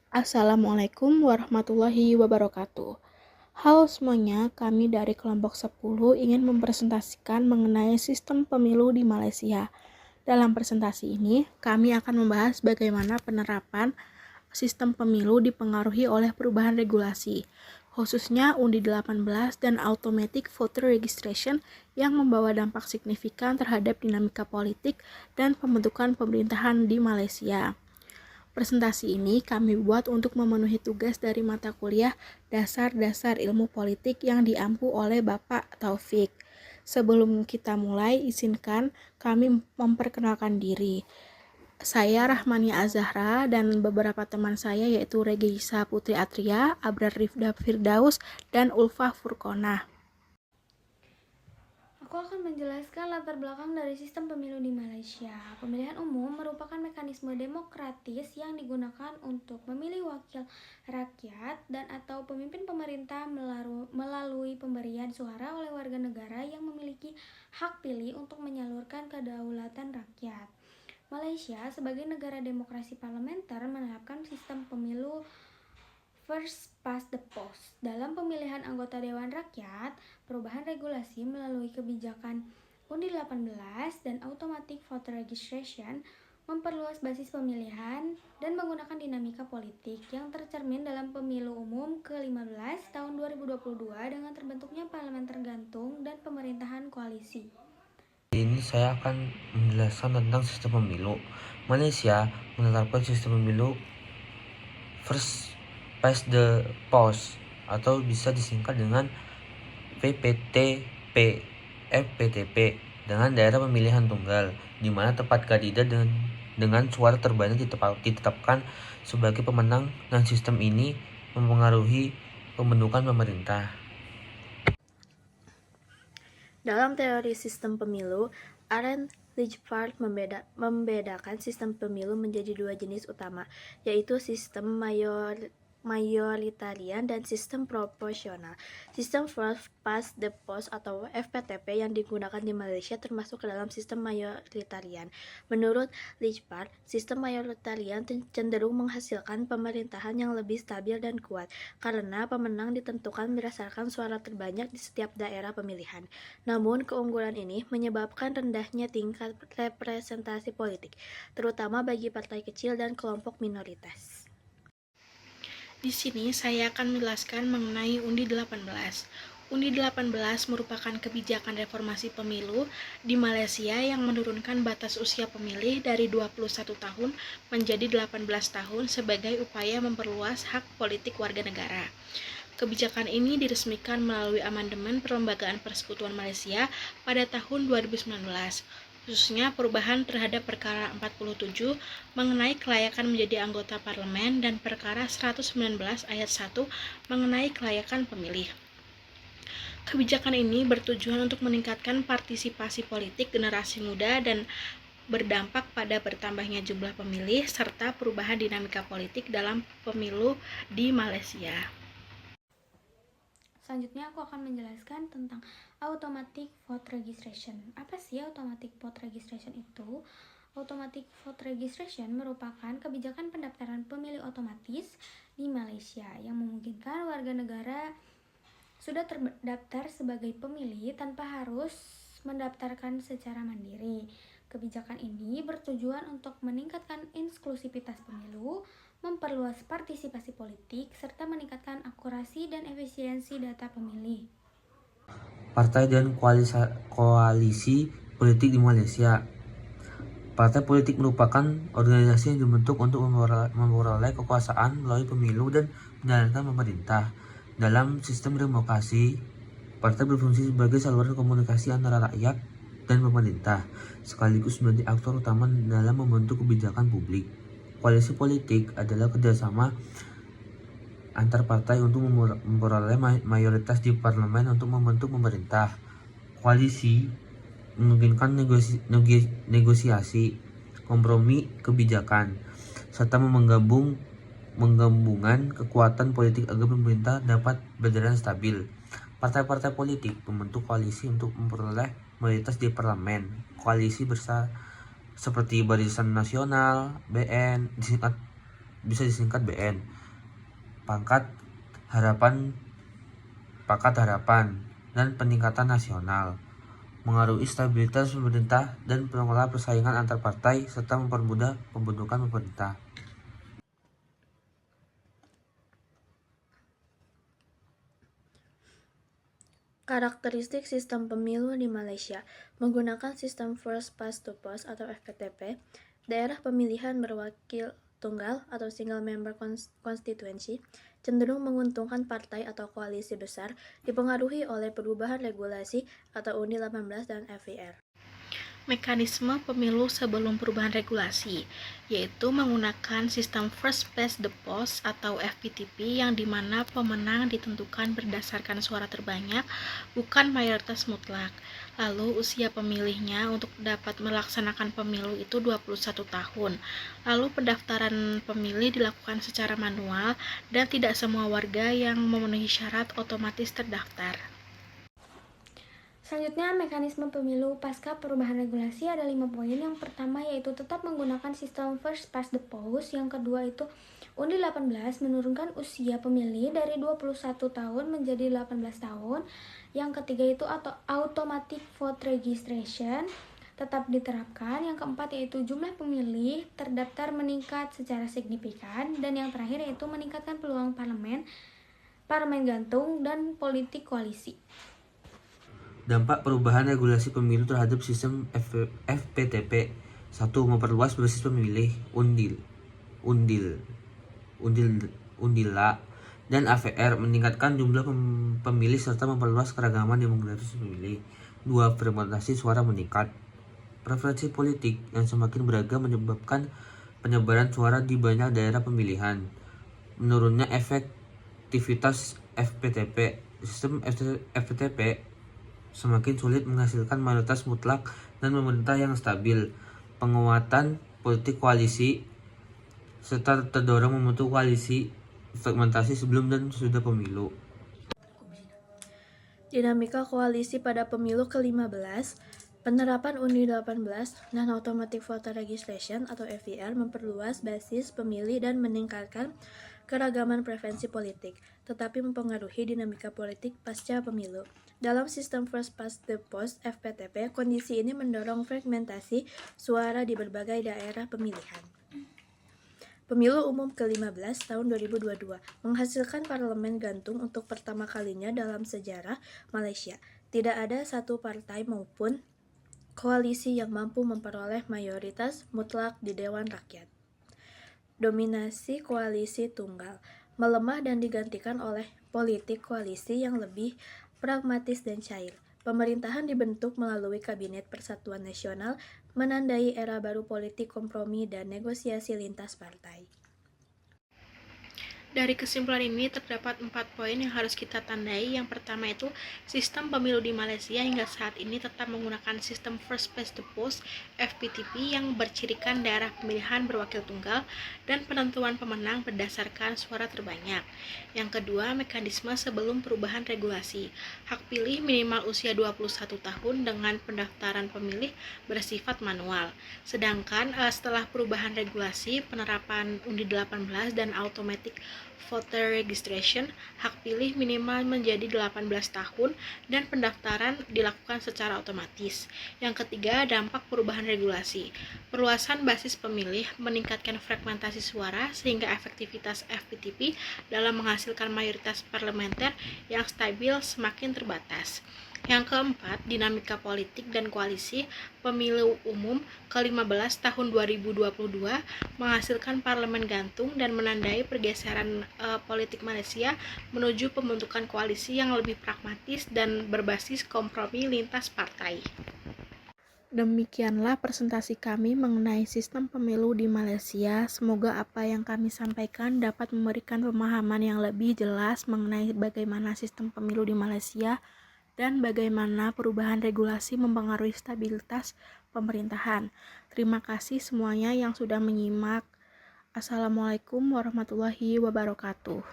Assalamualaikum warahmatullahi wabarakatuh. Halo semuanya, kami dari kelompok 10 ingin mempresentasikan mengenai sistem pemilu di Malaysia. Dalam presentasi ini, kami akan membahas bagaimana penerapan sistem pemilu dipengaruhi oleh perubahan regulasi, khususnya Undi 18 dan Automatic Voter Registration yang membawa dampak signifikan terhadap dinamika politik dan pembentukan pemerintahan di Malaysia. Presentasi ini kami buat untuk memenuhi tugas dari mata kuliah Dasar-Dasar Ilmu Politik yang diampu oleh Bapak Taufik. Sebelum kita mulai, izinkan kami memperkenalkan diri. Saya Rahmania Azahra dan beberapa teman saya yaitu Regisa Putri Atria, Abrar Rifda Firdaus, dan Ulfah Furqonah. Aku akan menjelaskan latar belakang dari sistem pemilu di Malaysia. Pemilihan umum merupakan mekanisme demokratis yang digunakan untuk memilih wakil rakyat dan atau pemimpin pemerintah melalui pemberian suara oleh warga negara yang memiliki hak pilih untuk menyalurkan kedaulatan rakyat. Malaysia sebagai negara demokrasi parlementer menerapkan sistem pemilu First Past the Post. Dalam pemilihan anggota Dewan Rakyat, perubahan regulasi melalui kebijakan Undi 18 dan Automatic Voter Registration memperluas basis pemilihan dan menggunakan dinamika politik yang tercermin dalam pemilu umum ke-15 tahun 2022 dengan terbentuknya parlemen tergantung dan pemerintahan koalisi. Ini saya akan menjelaskan tentang sistem pemilu. Malaysia menetapkan sistem pemilu First Past the Post atau bisa disingkat dengan VPTP FPTP dengan daerah pemilihan tunggal, di mana tempat kandidat dengan suara terbanyak ditetapkan sebagai pemenang, dan sistem ini mempengaruhi pembentukan pemerintah. Dalam teori sistem pemilu, Aaron Lichbard membedakan sistem pemilu menjadi dua jenis utama, yaitu sistem mayoritarian dan sistem proporsional. Sistem First Past the Post atau FPTP yang digunakan di Malaysia termasuk ke dalam sistem mayoritarian. Menurut Lichbard, sistem mayoritarian cenderung menghasilkan pemerintahan yang lebih stabil dan kuat karena pemenang ditentukan berdasarkan suara terbanyak di setiap daerah pemilihan. Namun, keunggulan ini menyebabkan rendahnya tingkat representasi politik, terutama bagi partai kecil dan kelompok minoritas. Di sini saya akan menjelaskan mengenai Undi 18. Undi 18 merupakan kebijakan reformasi pemilu di Malaysia yang menurunkan batas usia pemilih dari 21 tahun menjadi 18 tahun sebagai upaya memperluas hak politik warga negara. Kebijakan ini diresmikan melalui amandemen Perlembagaan Persekutuan Malaysia pada tahun 2019. Khususnya perubahan terhadap perkara 47 mengenai kelayakan menjadi anggota parlemen dan perkara 119 ayat 1 mengenai kelayakan pemilih. Kebijakan ini bertujuan untuk meningkatkan partisipasi politik generasi muda dan berdampak pada bertambahnya jumlah pemilih serta perubahan dinamika politik dalam pemilu di Malaysia. Selanjutnya aku akan menjelaskan tentang Automatic Vote Registration. Apa sih Automatic Vote Registration itu? Automatic Vote Registration merupakan kebijakan pendaftaran pemilih otomatis di Malaysia yang memungkinkan warga negara sudah terdaftar sebagai pemilih tanpa harus mendaftarkan secara mandiri. Kebijakan ini bertujuan untuk meningkatkan inklusivitas pemilu, memperluas partisipasi politik, serta meningkatkan akurasi dan efisiensi data pemilih. Partai dan koalisi politik di Malaysia. Partai politik merupakan organisasi yang dibentuk untuk memperoleh kekuasaan melalui pemilu dan menjalankan pemerintah. Dalam sistem demokrasi, partai berfungsi sebagai saluran komunikasi antara rakyat dan pemerintah, sekaligus menjadi aktor utama dalam membentuk kebijakan publik. Koalisi politik adalah kerjasama antar partai untuk memperoleh mayoritas di parlemen untuk membentuk pemerintah. Koalisi memungkinkan negosiasi, kompromi kebijakan, serta menggabungkan kekuatan politik agar pemerintah dapat berjalan stabil. Partai-partai politik membentuk koalisi untuk memperoleh mayoritas di parlemen. Koalisi besar seperti Barisan Nasional (BN) disingkat bisa disingkat BN, pangkat harapan, dan peningkatan nasional, mengaruhi stabilitas pemerintah dan pengelola persaingan antar partai, serta mempermudah pembentukan pemerintah. Karakteristik sistem pemilu di Malaysia menggunakan sistem First Past the Post atau FPTP. Daerah pemilihan berwakil tunggal atau single member constituency cenderung menguntungkan partai atau koalisi besar, dipengaruhi oleh perubahan regulasi atau Undi 18 dan FIR. Mekanisme pemilu sebelum perubahan regulasi, yaitu menggunakan sistem First Past the Post atau FPTP yang dimana pemenang ditentukan berdasarkan suara terbanyak, bukan mayoritas mutlak. Lalu usia pemilihnya untuk dapat melaksanakan pemilu itu 21 tahun. Lalu pendaftaran pemilih dilakukan secara manual dan tidak semua warga yang memenuhi syarat otomatis terdaftar. Selanjutnya, mekanisme pemilu pasca perubahan regulasi ada 5 poin. Yang pertama yaitu tetap menggunakan sistem First Past the Post. Yang kedua itu Undi 18 menurunkan usia pemilih dari 21 tahun menjadi 18 tahun. Yang ketiga itu automatic vote registration tetap diterapkan. Yang keempat yaitu jumlah pemilih terdaftar meningkat secara signifikan. Dan yang terakhir yaitu meningkatkan peluang parlemen gantung, dan politik koalisi. Dampak perubahan regulasi pemilu terhadap sistem FPTP. 1. Memperluas basis pemilih undila dan AVR, meningkatkan jumlah pemilih serta memperluas keragaman demografis pemilih. 2. Fragmentasi suara meningkat. Preferensi politik yang semakin beragam menyebabkan penyebaran suara di banyak daerah pemilihan. Menurunnya efektivitas FPTP. Sistem FPTP semakin sulit menghasilkan mayoritas mutlak dan pemerintah yang stabil. Penguatan politik koalisi serta terdorong membentuk koalisi fragmentasi sebelum dan sesudah pemilu. Dinamika koalisi pada pemilu ke-15, penerapan Undi 18 dan Automatic Voter Registration atau FVR memperluas basis pemilih dan meningkatkan keragaman preferensi politik, tetapi mempengaruhi dinamika politik pasca pemilu. Dalam sistem First Past the Post (FPTP), kondisi ini mendorong fragmentasi suara di berbagai daerah pemilihan. Pemilu umum ke-15 tahun 2022 menghasilkan parlemen gantung untuk pertama kalinya dalam sejarah Malaysia. Tidak ada satu partai maupun koalisi yang mampu memperoleh mayoritas mutlak di Dewan Rakyat. Dominasi koalisi tunggal melemah dan digantikan oleh politik koalisi yang lebih pragmatis dan cair. Pemerintahan dibentuk melalui Kabinet Persatuan Nasional, menandai era baru politik kompromi dan negosiasi lintas partai. Dari kesimpulan ini terdapat 4 poin yang harus kita tandai. Yang pertama itu, sistem pemilu di Malaysia hingga saat ini tetap menggunakan sistem First Past the Post (FPTP) yang bercirikan daerah pemilihan berwakil tunggal dan penentuan pemenang berdasarkan suara terbanyak. Yang kedua, mekanisme sebelum perubahan regulasi. Hak pilih minimal usia 21 tahun dengan pendaftaran pemilih bersifat manual. Sedangkan setelah perubahan regulasi, penerapan Undi 18 dan Automatic Voter Registration, hak pilih minimal menjadi 18 tahun dan pendaftaran dilakukan secara otomatis. Yang ketiga, dampak perubahan regulasi. Perluasan basis pemilih meningkatkan fragmentasi suara sehingga efektivitas FPTP dalam menghasilkan mayoritas parlementer yang stabil semakin terbatas. Yang keempat, dinamika politik dan koalisi pemilu umum ke-15 tahun 2022 menghasilkan parlemen gantung dan menandai pergeseran politik Malaysia menuju pembentukan koalisi yang lebih pragmatis dan berbasis kompromi lintas partai. Demikianlah presentasi kami mengenai sistem pemilu di Malaysia. Semoga apa yang kami sampaikan dapat memberikan pemahaman yang lebih jelas mengenai bagaimana sistem pemilu di Malaysia dan bagaimana perubahan regulasi mempengaruhi stabilitas pemerintahan. Terima kasih semuanya yang sudah menyimak. Assalamualaikum warahmatullahi wabarakatuh.